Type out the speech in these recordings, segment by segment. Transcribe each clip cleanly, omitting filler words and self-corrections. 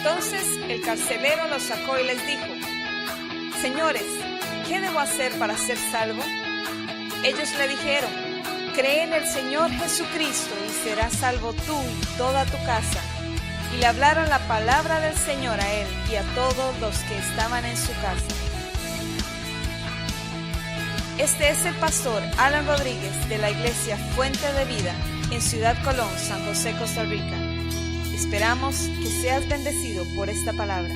Entonces el carcelero los sacó y les dijo: Señores, ¿qué debo hacer para ser salvo? Ellos le dijeron: Cree en el Señor Jesucristo y serás salvo tú y toda tu casa. Y le hablaron la palabra del Señor a él y a todos los que estaban en su casa. Este es el pastor Alan Rodríguez de la iglesia Fuente de Vida en Ciudad Colón, San José, Costa Rica. Esperamos que seas bendecido por esta palabra.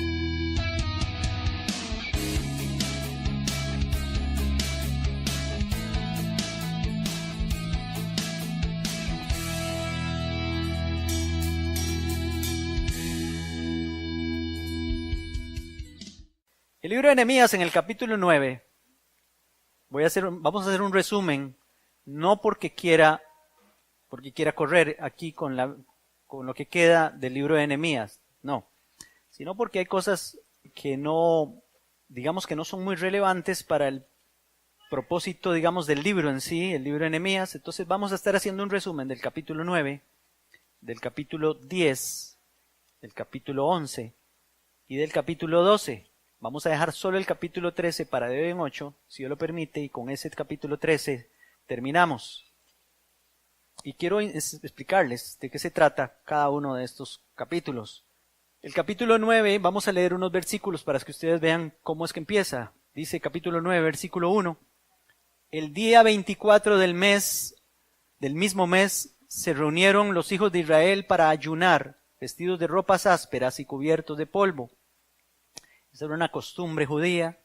El libro de Nehemías en el capítulo 9, vamos a hacer un resumen, no porque quiera correr aquí con lo que queda del libro de Nehemías, no, sino porque hay cosas que no son muy relevantes para el propósito, del libro en sí, el libro de Nehemías. Entonces vamos a estar haciendo un resumen del capítulo 9, del capítulo 10, del capítulo 11 y del capítulo 12. Vamos a dejar solo el capítulo 13 para de hoy en 8, si Dios lo permite, y con ese capítulo 13 terminamos. Y quiero explicarles de qué se trata cada uno de estos capítulos. El capítulo 9, vamos a leer unos versículos para que ustedes vean cómo es que empieza. Dice capítulo 9, versículo 1. El día 24 del mismo mes, se reunieron los hijos de Israel para ayunar, vestidos de ropas ásperas y cubiertos de polvo. Esa era una costumbre judía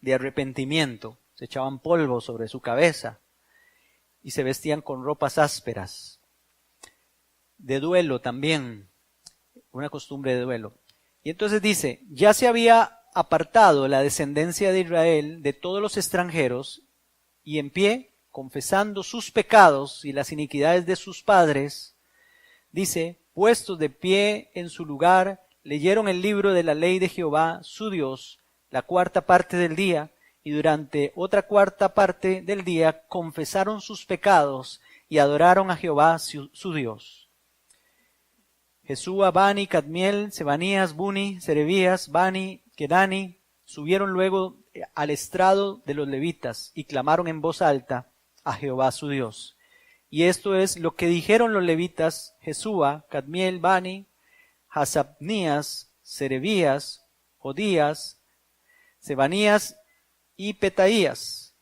de arrepentimiento. Se echaban polvo sobre su cabeza y se vestían con ropas ásperas. De duelo también, una costumbre de duelo. Y entonces dice: ya se había apartado la descendencia de Israel de todos los extranjeros, y en pie, confesando sus pecados y las iniquidades de sus padres, dice, puestos de pie en su lugar, leyeron el libro de la ley de Jehová, su Dios, la cuarta parte del día, y durante otra cuarta parte del día confesaron sus pecados y adoraron a Jehová, su Dios. Jesúa, Bani, Cadmiel, Sebanías, Buni, Serebías, Bani, Kenani, subieron luego al estrado de los levitas y clamaron en voz alta a Jehová, su Dios. Y esto es lo que dijeron los levitas: Jesúa, Cadmiel, Bani, Hasabnías, Serebías, Jodías, Sebanías y Petaías.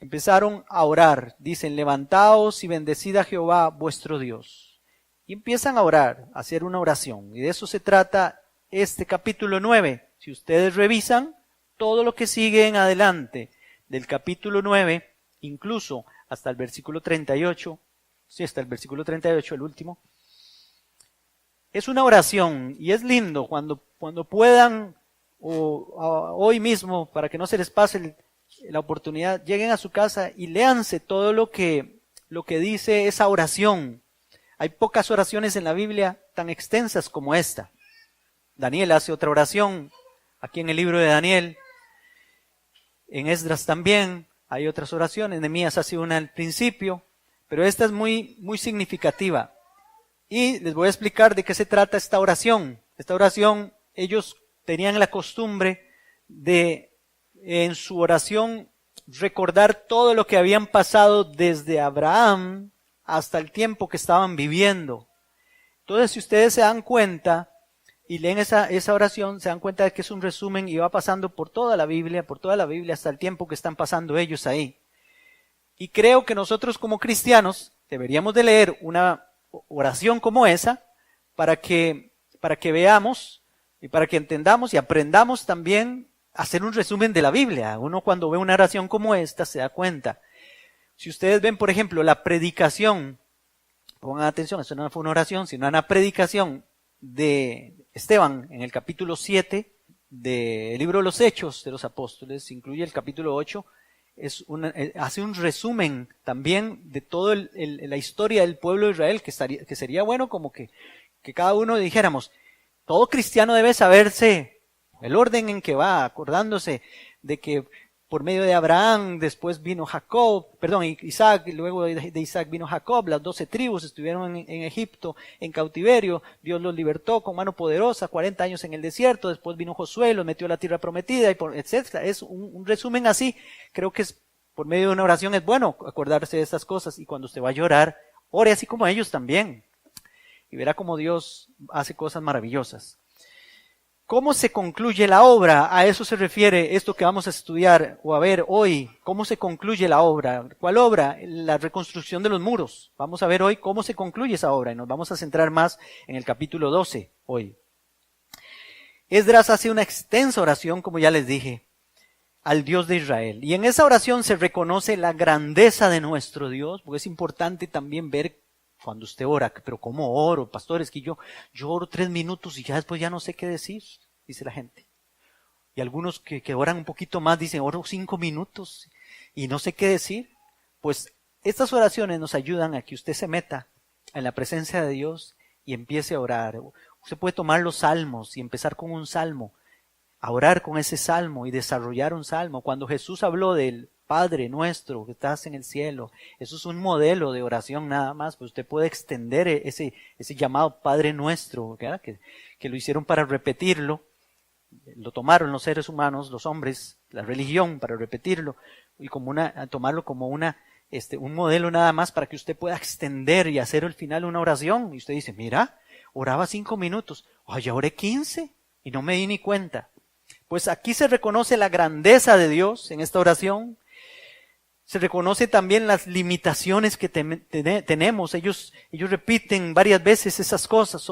Empezaron a orar, dicen: levantaos y bendecid a Jehová vuestro Dios. Y empiezan a orar, a hacer una oración. Y de eso se trata este capítulo 9. Si ustedes revisan todo lo que sigue en adelante del capítulo 9, incluso hasta el versículo 38, hasta el versículo 38, el último, es una oración, y es lindo cuando puedan, hoy mismo, para que no se les pase la oportunidad, lleguen a su casa y léanse todo lo que dice esa oración. Hay pocas oraciones en la Biblia tan extensas como esta. Daniel hace otra oración aquí en el libro de Daniel. En Esdras también hay otras oraciones. Nehemías hace una al principio, pero esta es muy, muy significativa. Y les voy a explicar de qué se trata esta oración. Esta oración, ellos tenían la costumbre de, en su oración, recordar todo lo que habían pasado desde Abraham hasta el tiempo que estaban viviendo. Entonces, si ustedes se dan cuenta y leen esa oración, se dan cuenta de que es un resumen y va pasando por toda la Biblia hasta el tiempo que están pasando ellos ahí. Y creo que nosotros como cristianos deberíamos de leer una oración como esa para que veamos y para que entendamos y aprendamos también a hacer un resumen de la Biblia. Uno cuando ve una oración como esta se da cuenta. Si ustedes ven, por ejemplo, la predicación, pongan atención, esto no fue una oración, sino una predicación de Esteban en el capítulo 7 del libro de los Hechos de los Apóstoles, incluye el capítulo 8, hace un resumen también de toda la historia del pueblo de Israel, que sería bueno como que cada uno dijéramos, todo cristiano debe saberse el orden en que va, acordándose de que por medio de Abraham, después vino Isaac, y luego de Isaac vino Jacob, las 12 tribus estuvieron en Egipto en cautiverio, Dios los libertó con mano poderosa, 40 años en el desierto, después vino Josué, los metió a la tierra prometida, etc. Es un resumen así. Creo que por medio de una oración es bueno acordarse de estas cosas, y cuando usted va a llorar, ore así como ellos también, y verá cómo Dios hace cosas maravillosas. ¿Cómo se concluye la obra? A eso se refiere esto que vamos a estudiar o a ver hoy. ¿Cómo se concluye la obra? ¿Cuál obra? La reconstrucción de los muros. Vamos a ver hoy cómo se concluye esa obra y nos vamos a centrar más en el capítulo 12 hoy. Esdras hace una extensa oración, como ya les dije, al Dios de Israel. Y en esa oración se reconoce la grandeza de nuestro Dios, porque es importante también ver cuando usted ora, pero ¿cómo oro? Pastor, es que yo oro 3 minutos y ya después ya no sé qué decir, dice la gente. Y algunos que oran un poquito más dicen, oro 5 minutos y no sé qué decir. Pues estas oraciones nos ayudan a que usted se meta en la presencia de Dios y empiece a orar. Usted puede tomar los salmos y empezar con un salmo, a orar con ese salmo y desarrollar un salmo. Cuando Jesús habló del Padre nuestro que estás en el cielo, eso es un modelo de oración nada más, pues usted puede extender ese llamado Padre nuestro, que lo hicieron para repetirlo, lo tomaron los seres humanos, los hombres, la religión para repetirlo, y tomarlo como un modelo nada más para que usted pueda extender y hacer al final una oración, y usted dice, mira, oraba 5 minutos, ya oré 15 y no me di ni cuenta. Pues aquí se reconoce la grandeza de Dios en esta oración. Se reconoce también las limitaciones que tenemos. Ellos repiten varias veces esas cosas.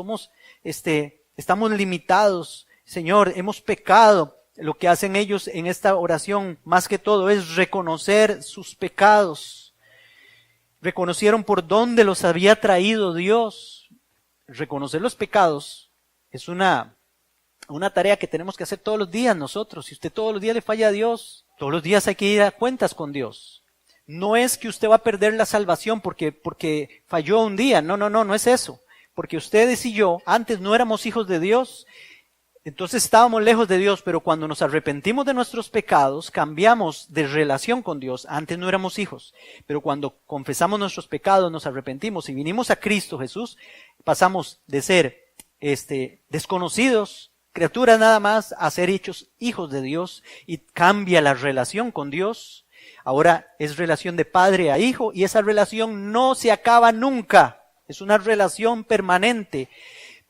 Estamos limitados. Señor, hemos pecado. Lo que hacen ellos en esta oración, más que todo, es reconocer sus pecados. Reconocieron por dónde los había traído Dios. Reconocer los pecados es una tarea que tenemos que hacer todos los días nosotros. Si usted todos los días le falla a Dios, todos los días hay que ir a cuentas con Dios. No es que usted va a perder la salvación porque falló un día. No es eso. Porque ustedes y yo antes no éramos hijos de Dios, entonces estábamos lejos de Dios, pero cuando nos arrepentimos de nuestros pecados, cambiamos de relación con Dios. Antes no éramos hijos, pero cuando confesamos nuestros pecados, nos arrepentimos y vinimos a Cristo Jesús, pasamos de ser desconocidos, criaturas nada más, a ser hechos hijos de Dios, y cambia la relación con Dios. Ahora es relación de padre a hijo, y esa relación no se acaba nunca. Es una relación permanente.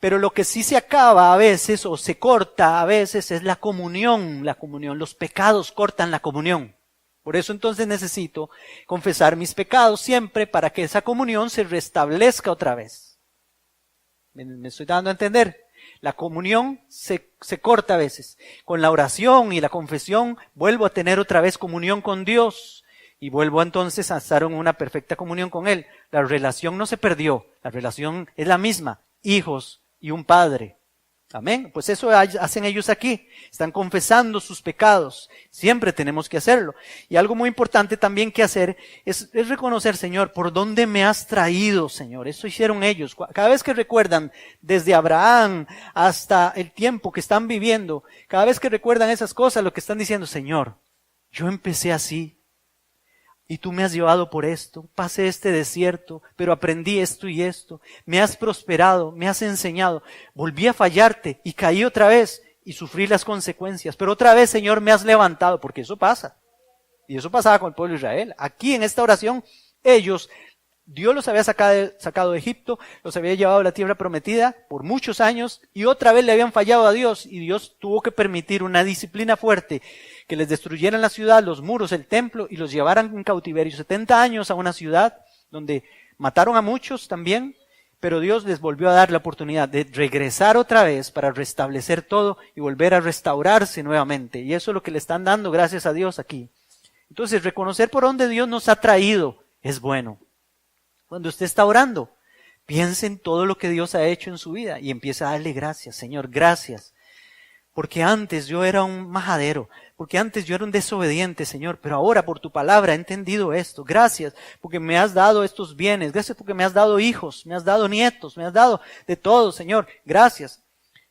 Pero lo que sí se acaba a veces, o se corta a veces, es la comunión. Los pecados cortan la comunión. Por eso entonces necesito confesar mis pecados siempre para que esa comunión se restablezca otra vez. ¿Me estoy dando a entender? La comunión se corta a veces. Con la oración y la confesión vuelvo a tener otra vez comunión con Dios y vuelvo entonces a estar en una perfecta comunión con Él. La relación no se perdió, la relación es la misma, hijos y un padre. Amén. Pues eso hacen ellos aquí. Están confesando sus pecados. Siempre tenemos que hacerlo. Y algo muy importante también que hacer es reconocer, Señor, ¿por dónde me has traído, Señor? Eso hicieron ellos. Cada vez que recuerdan, desde Abraham hasta el tiempo que están viviendo, cada vez que recuerdan esas cosas, lo que están diciendo, Señor, yo empecé así. Y tú me has llevado por esto, pasé este desierto, pero aprendí esto y esto. Me has prosperado, me has enseñado. Volví a fallarte y caí otra vez y sufrí las consecuencias. Pero otra vez, Señor, me has levantado, porque eso pasa. Y eso pasaba con el pueblo de Israel. Aquí en esta oración, Dios los había sacado de Egipto, los había llevado a la tierra prometida por muchos años y otra vez le habían fallado a Dios y Dios tuvo que permitir una disciplina fuerte, que les destruyeran la ciudad, los muros, el templo y los llevaran en cautiverio 70 años a una ciudad donde mataron a muchos también, pero Dios les volvió a dar la oportunidad de regresar otra vez para restablecer todo y volver a restaurarse nuevamente. Y eso es lo que le están dando, gracias a Dios, aquí. Entonces, reconocer por dónde Dios nos ha traído es bueno. Cuando usted está orando, piense en todo lo que Dios ha hecho en su vida y empiece a darle gracias. Señor, gracias. Porque antes yo era un majadero, porque antes yo era un desobediente, Señor, pero ahora por tu palabra he entendido esto. Gracias porque me has dado estos bienes, gracias porque me has dado hijos, me has dado nietos, me has dado de todo, Señor. Gracias.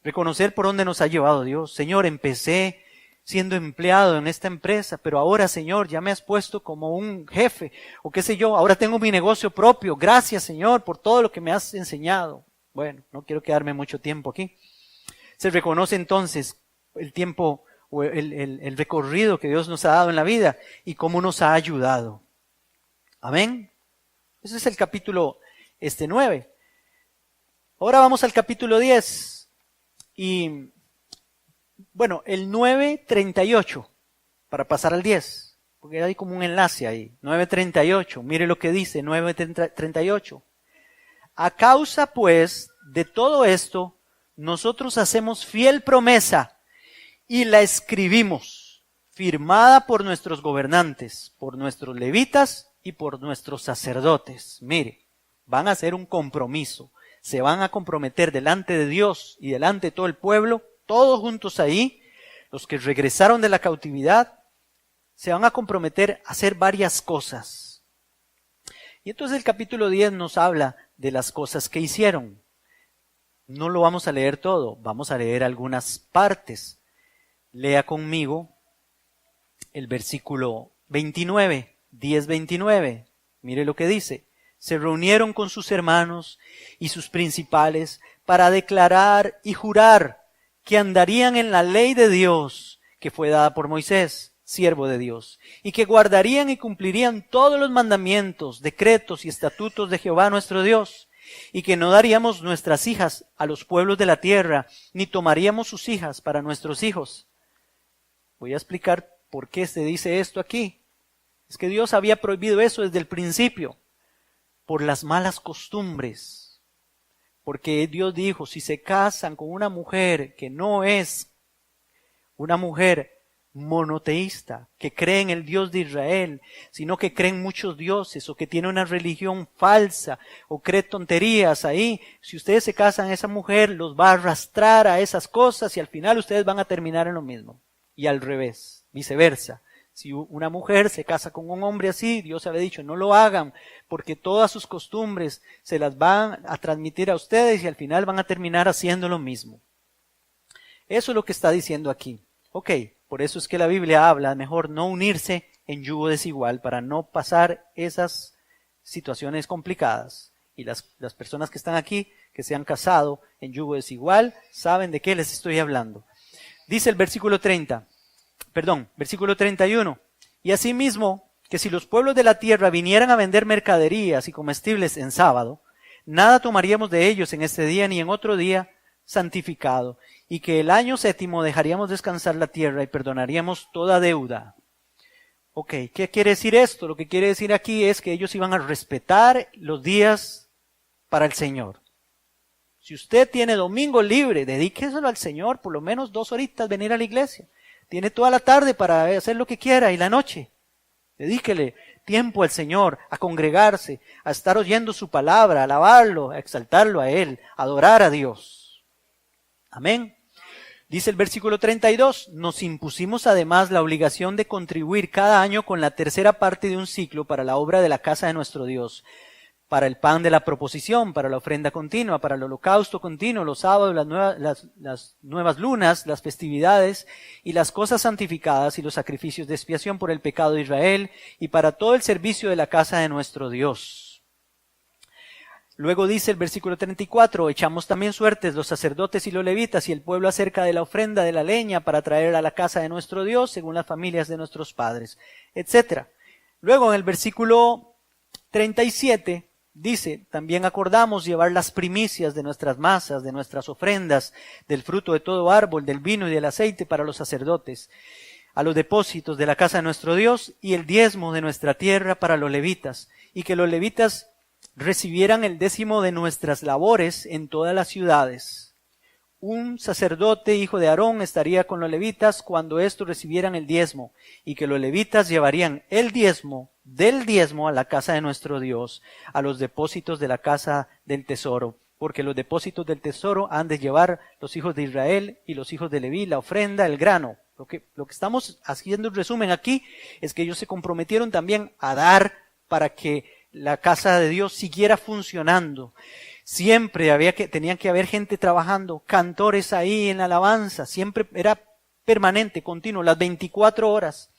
Reconocer por dónde nos ha llevado Dios. Señor, empecé siendo empleado en esta empresa, pero ahora, Señor, ya me has puesto como un jefe, o qué sé yo, ahora tengo mi negocio propio. Gracias, Señor, por todo lo que me has enseñado. Bueno, no quiero quedarme mucho tiempo aquí. Se reconoce entonces el tiempo o el recorrido que Dios nos ha dado en la vida y cómo nos ha ayudado. Amén. Ese es el capítulo 9. Ahora vamos al capítulo 10. Y bueno, el 9:38, para pasar al 10, porque hay como un enlace ahí. 9:38, mire lo que dice 9:38. A causa pues de todo esto, nosotros hacemos fiel promesa y la escribimos, firmada por nuestros gobernantes, por nuestros levitas y por nuestros sacerdotes. Mire, van a hacer un compromiso, se van a comprometer delante de Dios y delante de todo el pueblo, todos juntos ahí, los que regresaron de la cautividad, se van a comprometer a hacer varias cosas. Y entonces el capítulo 10 nos habla de las cosas que hicieron. No lo vamos a leer todo, vamos a leer algunas partes. Lea conmigo el versículo 29, 10:29. Mire lo que dice. Se reunieron con sus hermanos y sus principales para declarar y jurar que andarían en la ley de Dios que fue dada por Moisés, siervo de Dios, y que guardarían y cumplirían todos los mandamientos, decretos y estatutos de Jehová nuestro Dios, y que no daríamos nuestras hijas a los pueblos de la tierra, ni tomaríamos sus hijas para nuestros hijos. Voy a explicar por qué se dice esto aquí. Es que Dios había prohibido eso desde el principio, por las malas costumbres. Porque Dios dijo, si se casan con una mujer que no es una mujer monoteísta, que cree en el Dios de Israel, sino que cree en muchos dioses, o que tiene una religión falsa, o cree tonterías ahí, si ustedes se casan, esa mujer los va a arrastrar a esas cosas y al final ustedes van a terminar en lo mismo. Y al revés, viceversa. Si una mujer se casa con un hombre así, Dios había dicho, no lo hagan, porque todas sus costumbres se las van a transmitir a ustedes y al final van a terminar haciendo lo mismo. Eso es lo que está diciendo aquí. Ok, por eso es que la Biblia habla, mejor no unirse en yugo desigual para no pasar esas situaciones complicadas. Y las personas que están aquí, que se han casado en yugo desigual, saben de qué les estoy hablando. Dice el versículo 31. Y asimismo, que si los pueblos de la tierra vinieran a vender mercaderías y comestibles en sábado, nada tomaríamos de ellos en este día ni en otro día santificado, y que el año 7º dejaríamos descansar la tierra y perdonaríamos toda deuda. Ok, ¿qué quiere decir esto? Lo que quiere decir aquí es que ellos iban a respetar los días para el Señor. Si usted tiene domingo libre, dedíqueselo al Señor, por lo menos 2 horitas venir a la iglesia. Tiene toda la tarde para hacer lo que quiera y la noche. Dedíquele tiempo al Señor, a congregarse, a estar oyendo su palabra, a alabarlo, a exaltarlo a Él, a adorar a Dios. Amén. Dice el versículo 32, nos impusimos además la obligación de contribuir cada año con la 3ª parte de un ciclo para la obra de la casa de nuestro Dios, para el pan de la proposición, para la ofrenda continua, para el holocausto continuo, los sábados, las nuevas lunas, las festividades y las cosas santificadas y los sacrificios de expiación por el pecado de Israel y para todo el servicio de la casa de nuestro Dios. Luego dice el versículo 34, echamos también suertes los sacerdotes y los levitas y el pueblo acerca de la ofrenda de la leña para traer a la casa de nuestro Dios según las familias de nuestros padres, etc. Luego en el versículo 37 dice, también acordamos llevar las primicias de nuestras masas, de nuestras ofrendas, del fruto de todo árbol, del vino y del aceite para los sacerdotes, a los depósitos de la casa de nuestro Dios y el diezmo de nuestra tierra para los levitas, y que los levitas recibieran el 10º de nuestras labores en todas las ciudades. Un sacerdote, hijo de Aarón, estaría con los levitas cuando estos recibieran el diezmo, y que los levitas llevarían el diezmo del diezmo a la casa de nuestro Dios, a los depósitos de la casa del tesoro, porque los depósitos del tesoro han de llevar los hijos de Israel y los hijos de Leví, la ofrenda, el grano. Lo que estamos haciendo en resumen aquí es que ellos se comprometieron también a dar para que la casa de Dios siguiera funcionando. Siempre tenían que haber gente trabajando, cantores ahí en la alabanza, siempre era permanente, continuo, las 24 horas.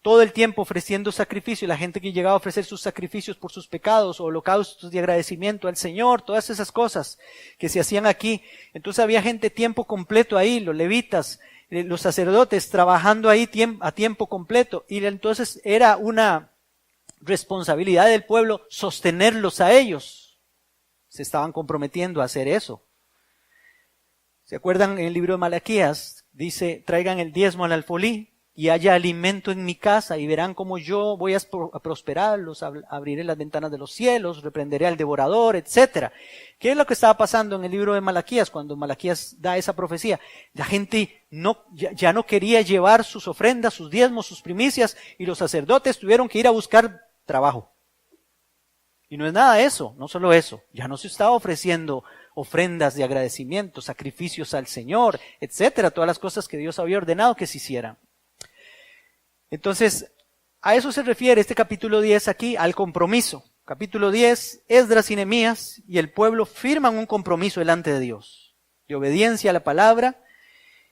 Todo el tiempo ofreciendo sacrificio, la gente que llegaba a ofrecer sus sacrificios por sus pecados, o holocaustos de agradecimiento al Señor, todas esas cosas que se hacían aquí. Entonces había gente tiempo completo ahí, los levitas, los sacerdotes trabajando ahí a tiempo completo, y entonces era una responsabilidad del pueblo sostenerlos a ellos. Se estaban comprometiendo a hacer eso. ¿Se acuerdan en el libro de Malaquías? Dice, traigan el diezmo al alfolí y haya alimento en mi casa, y verán cómo yo voy a prosperarlos, abriré las ventanas de los cielos, reprenderé al devorador, etcétera. ¿Qué es lo que estaba pasando en el libro de Malaquías cuando Malaquías da esa profecía? La gente ya no quería llevar sus ofrendas, sus diezmos, sus primicias, y los sacerdotes tuvieron que ir a buscar trabajo. Y no es nada de eso, no solo eso, ya no se estaba ofreciendo ofrendas de agradecimiento, sacrificios al Señor, etcétera, todas las cosas que Dios había ordenado que se hicieran. Entonces, a eso se refiere este capítulo 10 aquí, al compromiso. Capítulo 10, Esdras y Nehemías y el pueblo firman un compromiso delante de Dios, de obediencia a la palabra,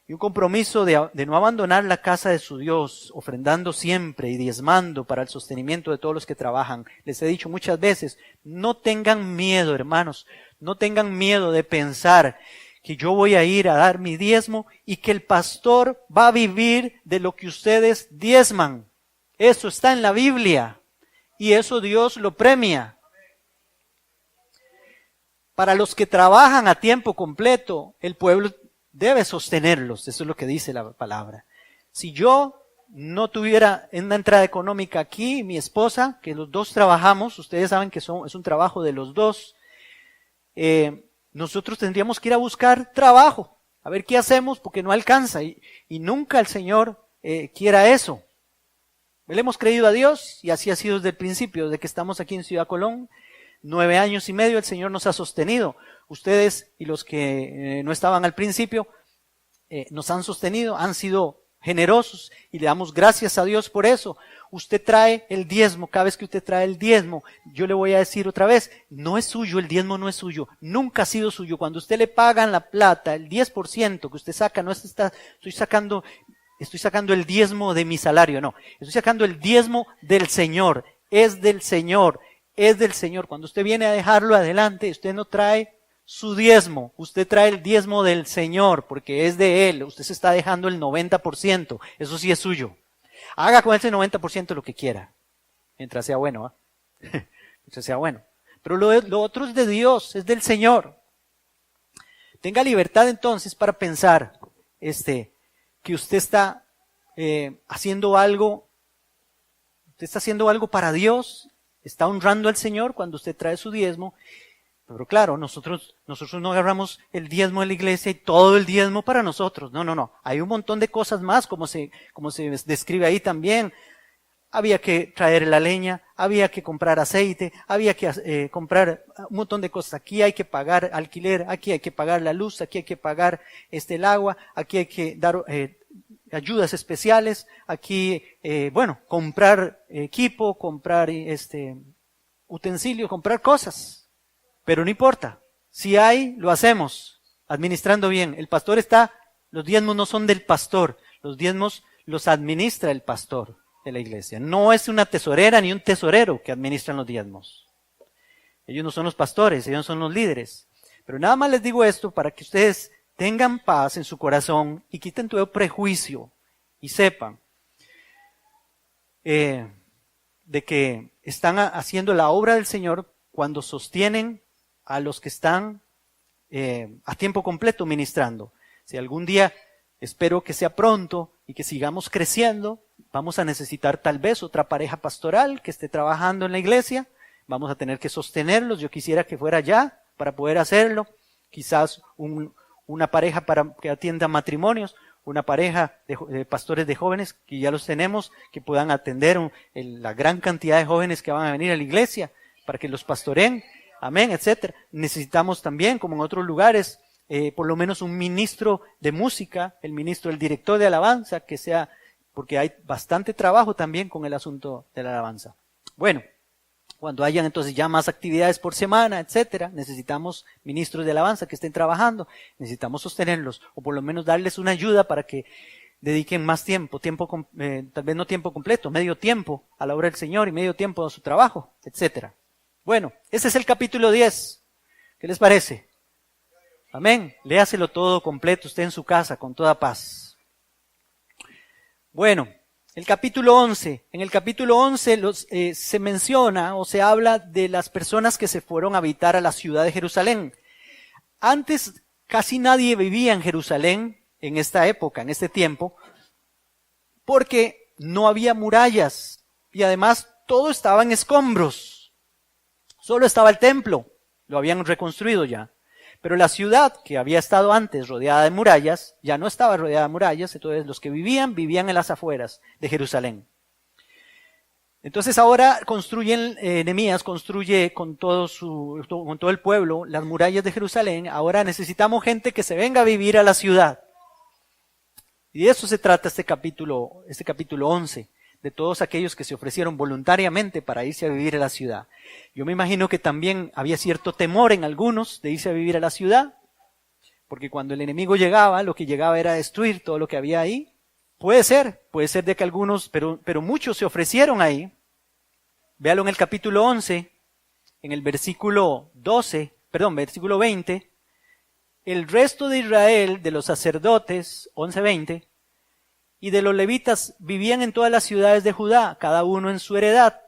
y un compromiso de no abandonar la casa de su Dios, ofrendando siempre y diezmando para el sostenimiento de todos los que trabajan. Les he dicho muchas veces, no tengan miedo, hermanos, no tengan miedo de pensar que yo voy a ir a dar mi diezmo y que el pastor va a vivir de lo que ustedes diezman. Eso está en la Biblia y eso Dios lo premia. Para los que trabajan a tiempo completo, el pueblo debe sostenerlos, eso es lo que dice la palabra. Si yo no tuviera una entrada económica aquí, mi esposa, que los dos trabajamos, ustedes saben que es un trabajo de los dos, nosotros tendríamos que ir a buscar trabajo, a ver qué hacemos porque no alcanza, y nunca el Señor quiera eso. Le hemos creído a Dios y así ha sido desde el principio, desde que estamos aquí en Ciudad Colón. 9 años y medio el Señor nos ha sostenido. Ustedes y los que no estaban al principio nos han sostenido, han sido generosos y le damos gracias a Dios por eso. Usted trae el diezmo, cada vez que usted trae el diezmo, yo le voy a decir otra vez, no es suyo, el diezmo no es suyo, nunca ha sido suyo. Cuando usted le pagan la plata, el 10% que usted saca, no estoy sacando el diezmo de mi salario, no, estoy sacando el diezmo del Señor, es del Señor. Es del Señor. Cuando usted viene a dejarlo adelante, usted no trae su diezmo, usted trae el diezmo del Señor, porque es de Él. Usted se está dejando el 90%, eso sí es suyo. Haga con ese 90% lo que quiera, mientras sea bueno, mientras sea bueno. Pero lo otro es de Dios, es del Señor. Tenga libertad entonces para pensar que usted está haciendo algo para Dios. Está honrando al Señor cuando usted trae su diezmo, pero claro, nosotros no agarramos el diezmo de la iglesia y todo el diezmo para nosotros. No. Hay un montón de cosas más, como se describe ahí también. Había que traer la leña, había que comprar aceite, había que comprar un montón de cosas. Aquí hay que pagar alquiler, aquí hay que pagar la luz, aquí hay que pagar el agua, aquí hay que dar ayudas especiales, aquí, comprar equipo, comprar utensilios, comprar cosas. Pero no importa. Si hay, lo hacemos, administrando bien. Los diezmos no son del pastor, los diezmos los administra el pastor de la iglesia. No es una tesorera ni un tesorero que administran los diezmos. Ellos no son los pastores, ellos son los líderes. Pero nada más les digo esto para que ustedes tengan paz en su corazón y quiten todo prejuicio y sepan de que están haciendo la obra del Señor cuando sostienen a los que están a tiempo completo ministrando. Si algún día, espero que sea pronto y que sigamos creciendo, vamos a necesitar tal vez otra pareja pastoral que esté trabajando en la iglesia, vamos a tener que sostenerlos. Yo quisiera que fuera ya para poder hacerlo, quizás una pareja para que atienda matrimonios, una pareja de pastores de jóvenes, que ya los tenemos, que puedan atender la gran cantidad de jóvenes que van a venir a la iglesia, para que los pastoreen, amén, etcétera. Necesitamos también, como en otros lugares, por lo menos un ministro de música, el director de alabanza, que sea, porque hay bastante trabajo también con el asunto de la alabanza. Bueno, Cuando hayan entonces ya más actividades por semana, etcétera, necesitamos ministros de alabanza que estén trabajando, necesitamos sostenerlos, o por lo menos darles una ayuda para que dediquen más tiempo, tal vez no tiempo completo, medio tiempo a la obra del Señor y medio tiempo a su trabajo, etcétera. Bueno, ese es el capítulo 10. ¿Qué les parece? Amén. Léaselo todo completo, usted en su casa, con toda paz. Bueno, el capítulo 11. En el capítulo 11 se menciona o se habla de las personas que se fueron a habitar a la ciudad de Jerusalén. Antes casi nadie vivía en Jerusalén en esta época, en este tiempo, porque no había murallas y además todo estaba en escombros. Solo estaba el templo, lo habían reconstruido ya. Pero la ciudad, que había estado antes rodeada de murallas, ya no estaba rodeada de murallas, entonces los que vivían en las afueras de Jerusalén. Entonces ahora Nehemías construye con todo el pueblo las murallas de Jerusalén. Ahora necesitamos gente que se venga a vivir a la ciudad. Y de eso se trata este capítulo 11, de todos aquellos que se ofrecieron voluntariamente para irse a vivir a la ciudad. Yo me imagino que también había cierto temor en algunos de irse a vivir a la ciudad, porque cuando el enemigo llegaba, lo que llegaba era destruir todo lo que había ahí. Puede ser de que algunos, pero muchos se ofrecieron ahí. Véalo en el capítulo 11, en el versículo 20. El resto de Israel, de los sacerdotes, 11:20, y de los levitas vivían en todas las ciudades de Judá, cada uno en su heredad.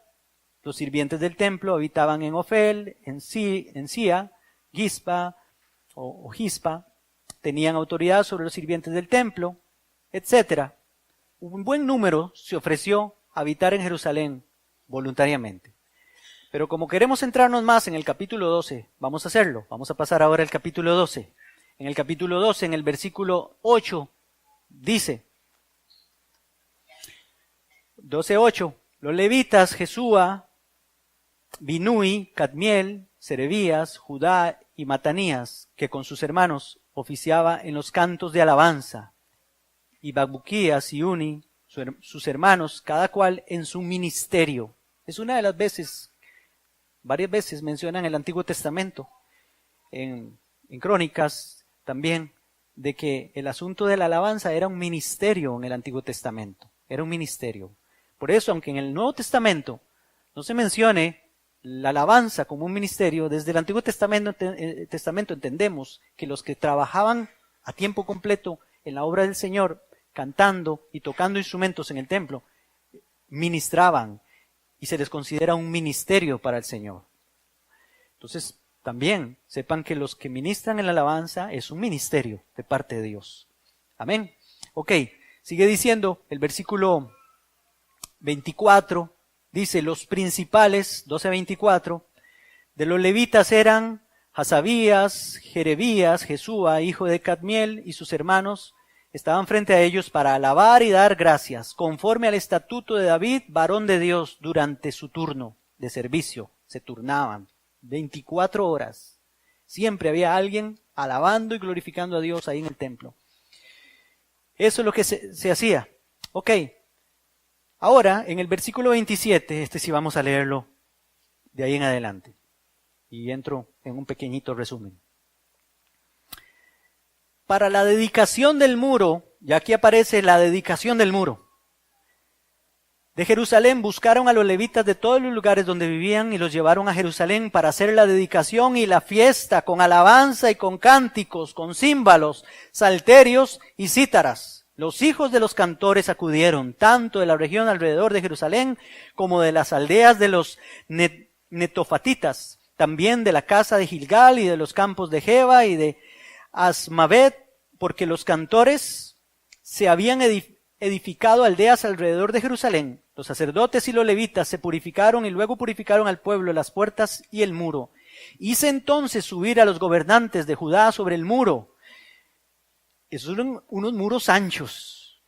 Los sirvientes del templo habitaban en Ofel, en Sia, Gispa o Gispa, tenían autoridad sobre los sirvientes del templo, etc. Un buen número se ofreció a habitar en Jerusalén voluntariamente. Pero como queremos centrarnos más en el capítulo 12, vamos a hacerlo. Vamos a pasar ahora al capítulo 12. En el capítulo 12, en el versículo 8, dice, 12:8, los levitas, Jesúa, Binui, Cadmiel, Serebías, Judá y Matanías, que con sus hermanos oficiaba en los cantos de alabanza, y Bacbuquías y Uni, sus hermanos, cada cual en su ministerio. Es una de las veces, varias veces mencionan el Antiguo Testamento, en Crónicas también, de que el asunto de la alabanza era un ministerio en el Antiguo Testamento, era un ministerio. Por eso, aunque en el Nuevo Testamento no se mencione la alabanza como un ministerio, desde el Antiguo Testamento entendemos que los que trabajaban a tiempo completo en la obra del Señor, cantando y tocando instrumentos en el templo, ministraban y se les considera un ministerio para el Señor. Entonces, también sepan que los que ministran en la alabanza es un ministerio de parte de Dios. Amén. Ok, sigue diciendo el versículo 24, dice, los principales, 12:24, de los levitas eran Hasabías, Jerebías, Jesúa, hijo de Cadmiel, y sus hermanos estaban frente a ellos para alabar y dar gracias, conforme al estatuto de David, varón de Dios, durante su turno de servicio. Se turnaban 24 horas. Siempre había alguien alabando y glorificando a Dios ahí en el templo. Eso es lo que se hacía. Ok. Ahora, en el versículo 27, sí vamos a leerlo de ahí en adelante. Y entro en un pequeñito resumen. Para la dedicación del muro, y aquí aparece la dedicación del muro, de Jerusalén buscaron a los levitas de todos los lugares donde vivían y los llevaron a Jerusalén para hacer la dedicación y la fiesta con alabanza y con cánticos, con címbalos, salterios y cítaras. Los hijos de los cantores acudieron, tanto de la región alrededor de Jerusalén como de las aldeas de los netofatitas, también de la casa de Gilgal y de los campos de Geba y de Asmavet, porque los cantores se habían edificado aldeas alrededor de Jerusalén. Los sacerdotes y los levitas se purificaron y luego purificaron al pueblo las puertas y el muro. Hice entonces subir a los gobernantes de Judá sobre el muro. Esos eran unos muros anchos.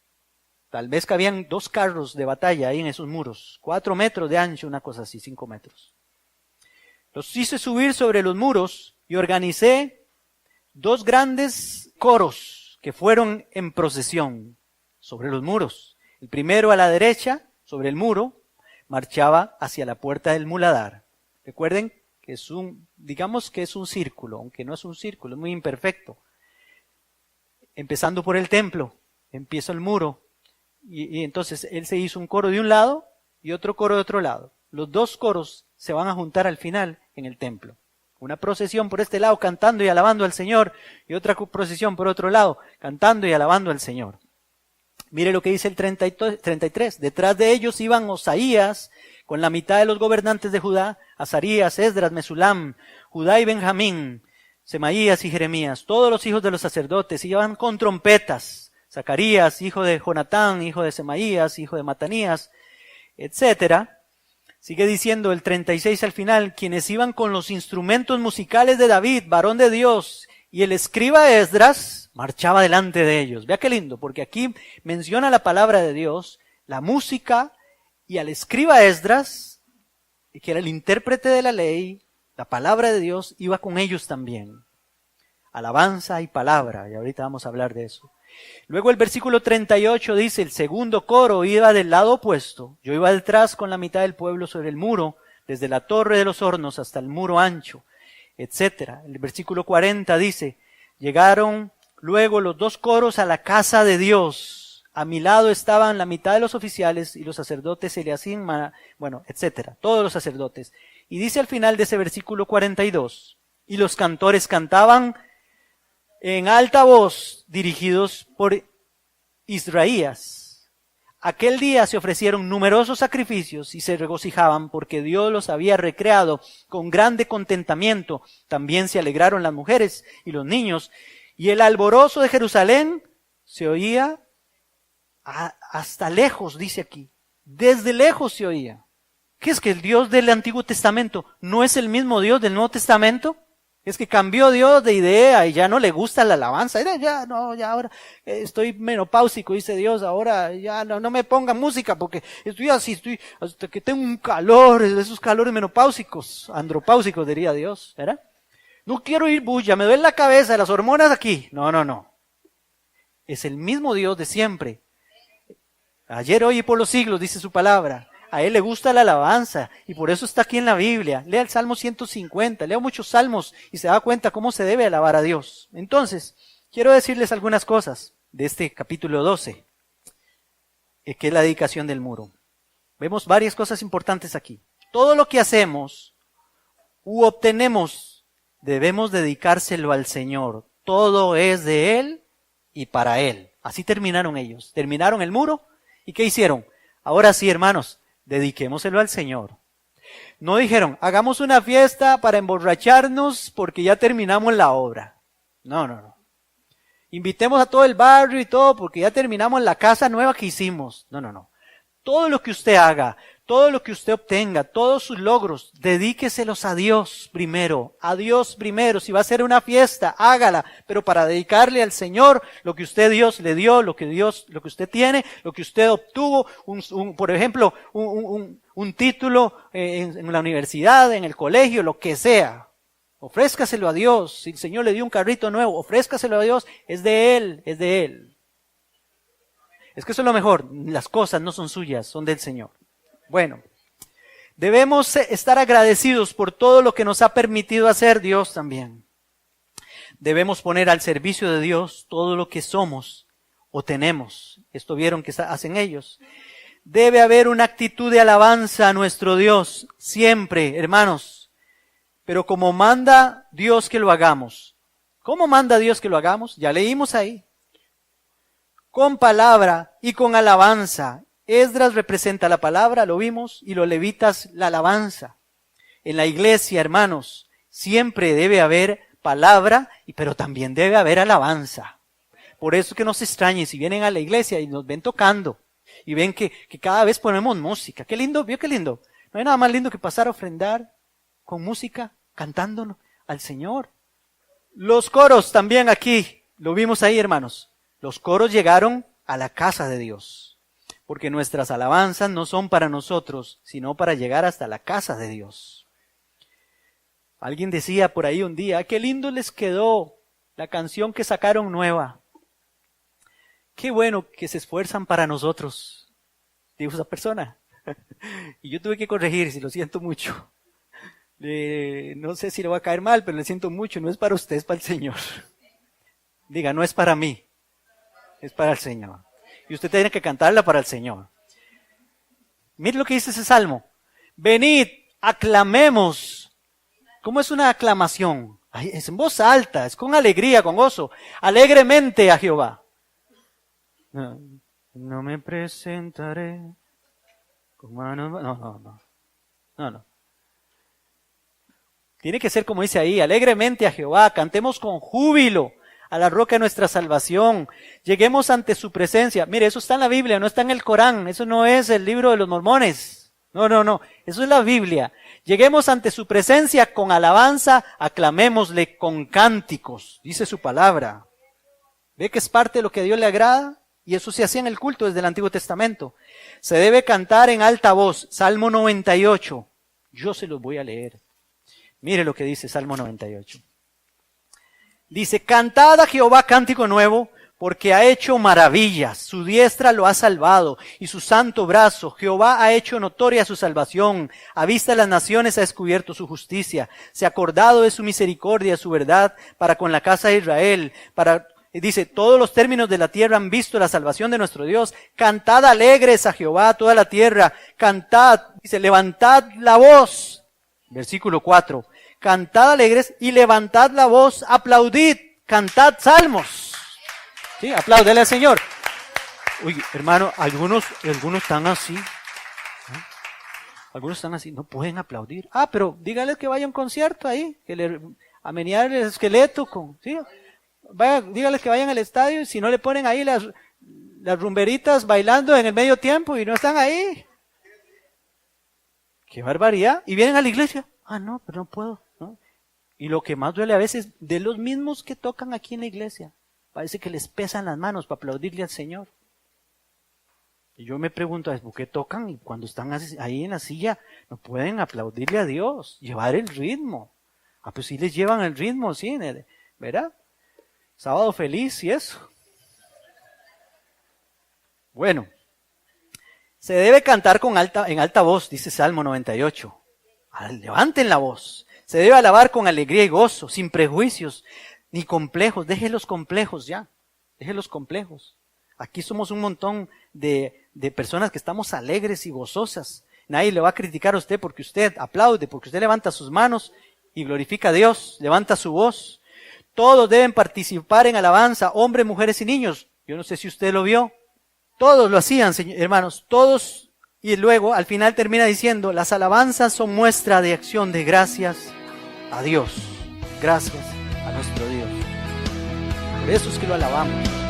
Tal vez cabían 2 carros de batalla ahí en esos muros. 4 metros de ancho, una cosa así, 5 metros. Los hice subir sobre los muros y organicé 2 grandes coros que fueron en procesión sobre los muros. El primero a la derecha, sobre el muro, marchaba hacia la puerta del muladar. Recuerden que digamos que es un círculo, aunque no es un círculo, es muy imperfecto. Empezando por el templo, empieza el muro, y entonces él se hizo un coro de un lado y otro coro de otro lado. Los dos coros se van a juntar al final en el templo. Una procesión por este lado cantando y alabando al Señor, y otra procesión por otro lado cantando y alabando al Señor. Mire lo que dice el 33. Detrás de ellos iban Osaías con la mitad de los gobernantes de Judá, Azarías, Esdras, Mesulam, Judá y Benjamín, Semaías y Jeremías, todos los hijos de los sacerdotes, iban con trompetas. Zacarías, hijo de Jonatán, hijo de Semaías, hijo de Matanías, etcétera. Sigue diciendo el 36 al final, quienes iban con los instrumentos musicales de David, varón de Dios, y el escriba Esdras marchaba delante de ellos. Vea qué lindo, porque aquí menciona la palabra de Dios, la música, y al escriba Esdras, que era el intérprete de la ley, la palabra de Dios, iba con ellos también. Alabanza y palabra, y ahorita vamos a hablar de eso. Luego el versículo 38 dice, el segundo coro iba del lado opuesto. Yo iba detrás con la mitad del pueblo sobre el muro, desde la torre de los hornos hasta el muro ancho, etc. El versículo 40 dice, llegaron luego los dos coros a la casa de Dios. A mi lado estaban la mitad de los oficiales y los sacerdotes Eliacim, etc. Todos los sacerdotes. Y dice al final de ese versículo 42, y los cantores cantaban en alta voz, dirigidos por Israías. Aquel día se ofrecieron numerosos sacrificios y se regocijaban porque Dios los había recreado con grande contentamiento. También se alegraron las mujeres y los niños. Y el alborozo de Jerusalén se oía hasta lejos, dice aquí. Desde lejos se oía. ¿Qué es que el Dios del Antiguo Testamento no es el mismo Dios del Nuevo Testamento? Es que cambió Dios de idea y ya no le gusta la alabanza. Ya ahora estoy menopáusico, dice Dios, ahora ya no me pongan música porque estoy hasta que tengo un calor, esos calores menopáusicos, andropáusicos diría Dios, ¿verdad? No quiero ir bulla, me duele la cabeza, las hormonas aquí. No. Es el mismo Dios de siempre. Ayer, hoy y por los siglos, dice su palabra. A Él le gusta la alabanza y por eso está aquí en la Biblia. Lea el Salmo 150, lea muchos salmos y se da cuenta cómo se debe alabar a Dios. Entonces, quiero decirles algunas cosas de este capítulo 12, que es la dedicación del muro. Vemos varias cosas importantes aquí. Todo lo que hacemos u obtenemos debemos dedicárselo al Señor. Todo es de Él y para Él. Así terminaron ellos. Terminaron el muro y ¿qué hicieron? Ahora sí, hermanos, dediquémoselo al Señor. No dijeron, hagamos una fiesta para emborracharnos porque ya terminamos la obra. No. Invitemos a todo el barrio y todo porque ya terminamos la casa nueva que hicimos. No. Todo lo que usted haga, todo lo que usted obtenga, todos sus logros, dedíqueselos a Dios primero. A Dios primero. Si va a ser una fiesta, hágala. Pero para dedicarle al Señor lo que usted Dios le dio, lo que usted tiene, lo que usted obtuvo, por ejemplo, un título en la universidad, en el colegio, lo que sea. Ofrézcaselo a Dios. Si el Señor le dio un carrito nuevo, ofrézcaselo a Dios. Es de Él, es de Él. Es que eso es lo mejor. Las cosas no son suyas, son del Señor. Bueno, debemos estar agradecidos por todo lo que nos ha permitido hacer Dios también. Debemos poner al servicio de Dios todo lo que somos o tenemos. Esto vieron que hacen ellos. Debe haber una actitud de alabanza a nuestro Dios, siempre, hermanos. Pero como manda Dios que lo hagamos. ¿Cómo manda Dios que lo hagamos? Ya leímos ahí. Con palabra y con alabanza. Esdras representa la palabra, lo vimos, y los levitas la alabanza. En la iglesia, hermanos, siempre debe haber palabra, pero también debe haber alabanza. Por eso que no se extrañen si vienen a la iglesia y nos ven tocando, y ven que cada vez ponemos música. Qué lindo, ¿vio qué lindo? No hay nada más lindo que pasar a ofrendar con música, cantándonos al Señor. Los coros también aquí, lo vimos ahí, hermanos. Los coros llegaron a la casa de Dios. Porque nuestras alabanzas no son para nosotros, sino para llegar hasta la casa de Dios. Alguien decía por ahí un día, qué lindo les quedó la canción que sacaron nueva. Qué bueno que se esfuerzan para nosotros, dijo esa persona. Y yo tuve que corregir, si lo siento mucho. No sé si le va a caer mal, pero le siento mucho. No es para usted, es para el Señor. Diga, no es para mí, es para el Señor. Y usted tiene que cantarla para el Señor. Mire lo que dice ese salmo. Venid, aclamemos. ¿Cómo es una aclamación? Ay, es en voz alta, es con alegría, con gozo. Alegremente a Jehová. No me presentaré con manos... No. Tiene que ser como dice ahí, alegremente a Jehová, cantemos con júbilo a la roca de nuestra salvación, lleguemos ante su presencia. Mire, eso está en la Biblia, no está en el Corán, eso no es el libro de los mormones. No, eso es la Biblia. Lleguemos ante su presencia con alabanza, aclamémosle con cánticos, dice su palabra. ¿Ve que es parte de lo que a Dios le agrada? Y eso se hacía en el culto desde el Antiguo Testamento. Se debe cantar en alta voz, Salmo 98. Yo se los voy a leer. Mire lo que dice Salmo 98. Dice, cantad a Jehová cántico nuevo, porque ha hecho maravillas, su diestra lo ha salvado, y su santo brazo, Jehová ha hecho notoria su salvación, a vista de las naciones ha descubierto su justicia, se ha acordado de su misericordia, su verdad, para con la casa de Israel, dice, todos los términos de la tierra han visto la salvación de nuestro Dios, cantad alegres a Jehová toda la tierra, cantad, dice, levantad la voz, versículo 4, cantad alegres y levantad la voz, aplaudid, cantad salmos. Sí, apláudele al Señor. Uy, hermano, algunos están así. ¿No? Algunos están así, no pueden aplaudir. Pero dígales que vaya a un concierto ahí, que le amenizar el esqueleto con, ¿sí? Dígales que vayan al estadio y si no le ponen ahí las rumberitas bailando en el medio tiempo y no están ahí. ¡Qué barbaridad! Y vienen a la iglesia. No, pero no puedo, ¿no? Y lo que más duele a veces, de los mismos que tocan aquí en la iglesia, parece que les pesan las manos para aplaudirle al Señor. Y yo me pregunto, ¿por qué tocan? Y cuando están ahí en la silla, no pueden aplaudirle a Dios, llevar el ritmo. Pues sí les llevan el ritmo, sí, ¿verdad? Sábado feliz y eso. Bueno, se debe cantar en alta voz, dice Salmo 98. Levanten la voz. Se debe alabar con alegría y gozo, sin prejuicios ni complejos. Deje los complejos ya. Deje los complejos. Aquí somos un montón de personas que estamos alegres y gozosas. Nadie le va a criticar a usted porque usted aplaude, porque usted levanta sus manos y glorifica a Dios, levanta su voz. Todos deben participar en alabanza, hombres, mujeres y niños. Yo no sé si usted lo vio. Todos lo hacían, hermanos, todos. Y luego al final termina diciendo, las alabanzas son muestra de acción de gracias a Dios. Gracias a nuestro Dios. Por eso es que lo alabamos.